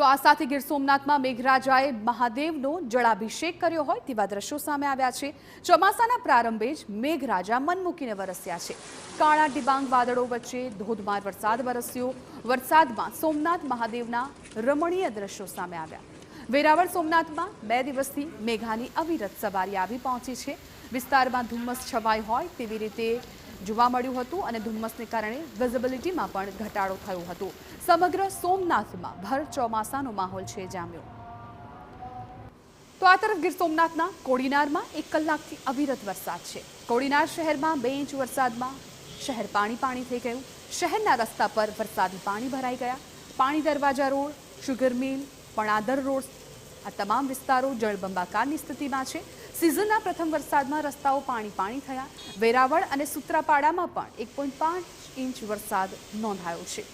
તો આ સાથે ગીર સોમનાથમાં મેઘરાજાએ મહાદેવનો જળાભિષેક કર્યો હોય તેવા દ્રશ્યો સામે આવ્યા છે। ચોમાસાના પ્રારંભે જ મેઘરાજા મન મૂકીને વરસ્યા છે। કાળા ડિબાંગ વાદળો વચ્ચે ધોધમાર વરસાદ વરસ્યો। વરસાદમાં સોમનાથ મહાદેવના રમણીય દ્રશ્યો સામે આવ્યા। વેરાવળ સોમનાથમાં 2 દિવસથી મેઘાની અવિરત સવારી આવી પહોંચી છે। વિસ્તારમાં ધુમ્મસ છવાઈ હોય તેવી રીતે જોવા મળ્યું હતું અને ધુમ્મસને કારણે વિઝિબિલિટીમાં પણ ઘટાડો થયો હતો। સમગ્ર સોમનાથમાં ભર ચોમાસાનો માહોલ છે જામ્યો। તો આ તરફ ગીર સોમનાથના કોડીનારમાં 1 કલાકથી અવિરત વરસાદ છે। કોડીનાર શહેરમાં 2 ઇંચ વરસાદમાં શહેર પાણી થઈ ગયું। શહેરના રસ્તા પર વરસાદી પાણી ભરાઈ ગયા। પાણી દરવાજા રોડ, શુગર મિલ, પણાદર રોડ આ તમામ વિસ્તારો જળબંબાકારની સ્થિતિમાં છે। સિઝનના પ્રથમ વરસાદમાં રસ્તાઓ પાણી થયા। વેરાવળ અને સુત્રાપાડામાં પણ 1.5 ઇંચ વરસાદ નોંધાયો છે।